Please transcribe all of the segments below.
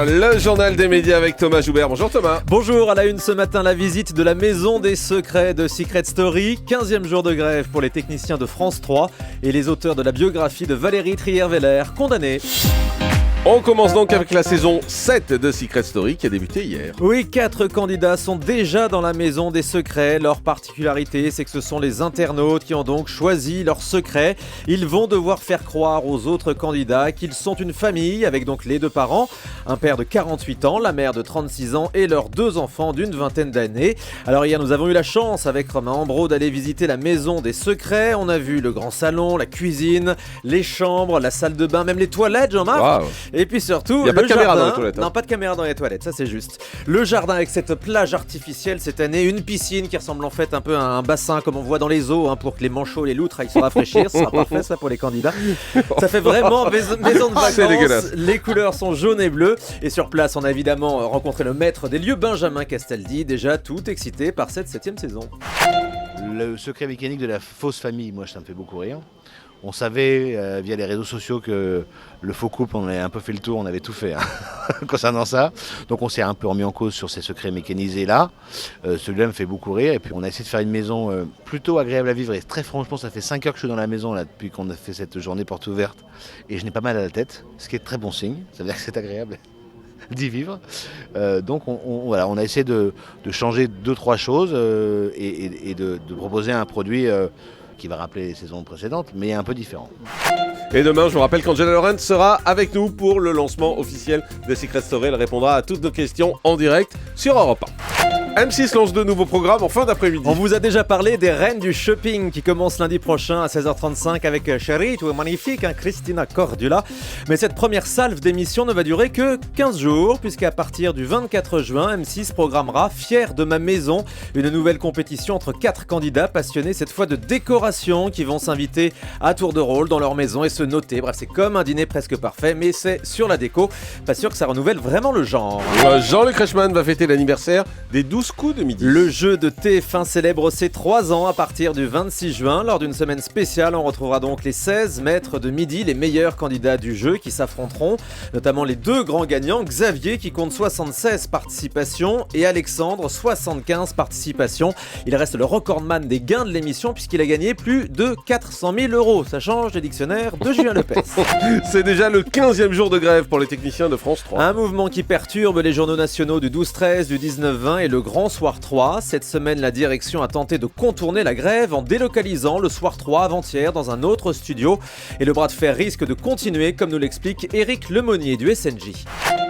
Le journal des médias avec Thomas Joubert. Bonjour Thomas. Bonjour, à la une ce matin, la visite de la maison des secrets de Secret Story. 15e jour de grève pour les techniciens de France 3 et les auteurs de la biographie de Valérie Trierweiler, condamnés. On commence donc avec la saison 7 de Secret Story qui a débuté hier. Oui, 4 candidats sont déjà dans la maison des secrets. Leur particularité, c'est que ce sont les internautes qui ont donc choisi leur secret. Ils vont devoir faire croire aux autres candidats qu'ils sont une famille avec donc les 2 parents, un père de 48 ans, la mère de 36 ans et leurs 2 enfants d'une vingtaine d'années. Alors hier, nous avons eu la chance avec Romain Ambro d'aller visiter la maison des secrets. On a vu le grand salon, la cuisine, les chambres, la salle de bain, même les toilettes, Jean-Marc. Wow. Et puis surtout, il n'y a pas de caméra jardin. dans les toilettes. Non, pas de caméra dans les toilettes, ça c'est juste. Le jardin avec cette plage artificielle cette année, une piscine qui ressemble en fait un peu à un bassin comme on voit dans les eaux pour que les manchots et les loutres aillent se rafraîchir. Ce sera parfait ça pour les candidats. Ça fait vraiment maison de vacances. C'est dégueulasse. Les couleurs sont jaunes et bleues. Et sur place, on a évidemment rencontré le maître des lieux, Benjamin Castaldi, déjà tout excité par cette 7e saison. Le secret mécanique de la fausse famille, moi ça me fait beaucoup rire. On savait via les réseaux sociaux que le faux couple, on avait un peu fait le tour, on avait tout fait concernant ça. Donc on s'est un peu remis en cause sur ces secrets mécanisés là. Celui-là me fait beaucoup rire. Et puis on a essayé de faire une maison plutôt agréable à vivre. Et très franchement, ça fait 5 heures que je suis dans la maison là, depuis qu'on a fait cette journée porte ouverte. Et je n'ai pas mal à la tête, ce qui est très bon signe. Ça veut dire que c'est agréable d'y vivre. Donc on a essayé de changer 2-3 choses et de proposer un produit qui va rappeler les saisons précédentes, mais un peu différent. Et demain, je vous rappelle qu'Angela Laurent sera avec nous pour le lancement officiel de Secret Story. Elle répondra à toutes nos questions en direct sur Europe 1. M6 lance de nouveaux programmes en fin d'après-midi. On vous a déjà parlé des reines du shopping qui commencent lundi prochain à 16h35 avec Chérie, tout est magnifique, Christina Cordula. Mais cette première salve d'émission ne va durer que 15 jours, puisqu'à partir du 24 juin, M6 programmera Fier de ma maison, une nouvelle compétition entre 4 candidats passionnés cette fois de décoration qui vont s'inviter à tour de rôle dans leur maison et se noter. Bref, c'est comme un dîner presque parfait, mais c'est sur la déco. Pas sûr que ça renouvelle vraiment le genre. Jean-Luc Reichmann va fêter l'anniversaire des 12 coups de midi. Le jeu de TF1 célèbre ses 3 ans à partir du 26 juin. Lors d'une semaine spéciale, on retrouvera donc les 16 maîtres de midi, les meilleurs candidats du jeu qui s'affronteront, notamment les 2 grands gagnants, Xavier qui compte 76 participations et Alexandre 75 participations. Il reste le recordman des gains de l'émission puisqu'il a gagné plus de 400 000 €. Ça change des dictionnaires de Julien Lepers. C'est déjà le 15e jour de grève pour les techniciens de France 3. Un mouvement qui perturbe les journaux nationaux du 12-13, du 19-20 et le Grand Soir 3. Cette semaine, la direction a tenté de contourner la grève en délocalisant le Soir 3 avant-hier dans un autre studio. Et le bras de fer risque de continuer, comme nous l'explique Éric Lemonnier du SNJ.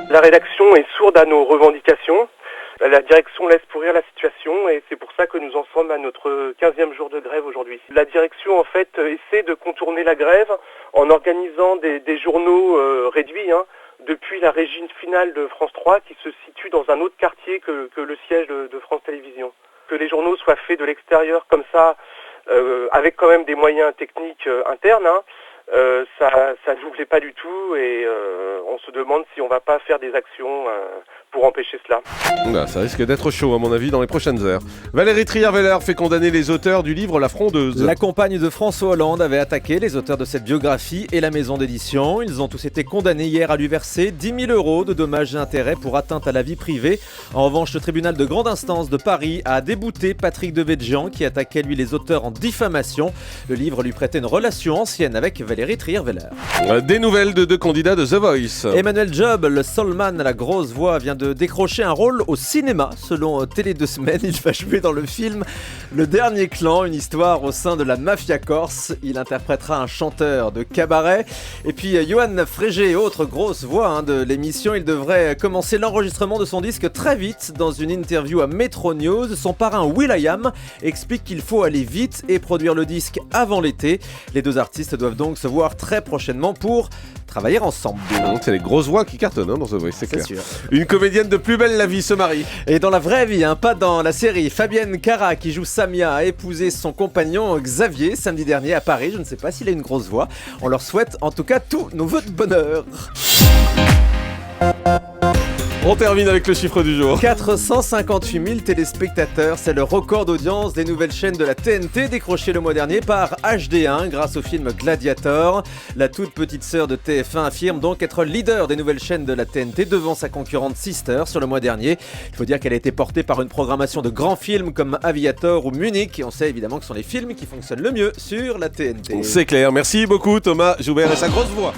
La rédaction est sourde à nos revendications. La direction laisse pourrir la situation et c'est pour ça que nous en sommes à notre 15e jour de grève aujourd'hui. La direction en fait essaie de contourner la grève en organisant des journaux réduits depuis la régie finale de France 3 qui se situe dans un autre quartier que le siège de France Télévisions. Que les journaux soient faits de l'extérieur comme ça, avec quand même des moyens techniques internes, ça ne nous plaît pas du tout et on se demande si on ne va pas faire des actions pour empêcher cela. Ça risque d'être chaud à mon avis dans les prochaines heures. Valérie Trierweiler fait condamner les auteurs du livre La Frondeuse. La compagne de François Hollande avait attaqué les auteurs de cette biographie et la maison d'édition. Ils ont tous été condamnés hier à lui verser 10 000 € de dommages et intérêts pour atteinte à la vie privée. En revanche, le tribunal de grande instance de Paris a débouté Patrick Devedjian qui attaquait lui les auteurs en diffamation. Le livre lui prêtait une relation ancienne avec Valérie Trierweiler. Des nouvelles de 2 candidats de The Voice. Emmanuel Job, le soulman à la grosse voix, vient de décrocher un rôle au cinéma. Selon Télé 2 Semaines, il va jouer dans le film Le Dernier Clan, une histoire au sein de la mafia corse. Il interprétera un chanteur de cabaret. Et puis Johan Frégé, autre grosse voix de l'émission, il devrait commencer l'enregistrement de son disque très vite. Dans une interview à Metro News, son parrain will.i.am explique qu'il faut aller vite et produire le disque avant l'été. Les 2 artistes doivent donc se voir très prochainement pour travailler ensemble. C'est les grosses voix qui cartonnent dans The Voice, c'est clair. Sûr. Une comédienne de Plus belle la vie se marie. Et dans la vraie vie, pas dans la série, Fabienne Cara, qui joue Samia, a épousé son compagnon Xavier samedi dernier à Paris. Je ne sais pas s'il a une grosse voix. On leur souhaite en tout cas tous nos vœux de bonheur. On termine avec le chiffre du jour. 458 000 téléspectateurs, c'est le record d'audience des nouvelles chaînes de la TNT décroché le mois dernier par HD1 grâce au film Gladiator. La toute petite sœur de TF1 affirme donc être leader des nouvelles chaînes de la TNT devant sa concurrente Sister sur le mois dernier. Il faut dire qu'elle a été portée par une programmation de grands films comme Aviator ou Munich et on sait évidemment que ce sont les films qui fonctionnent le mieux sur la TNT. C'est clair, merci beaucoup Thomas Joubert et sa grosse voix.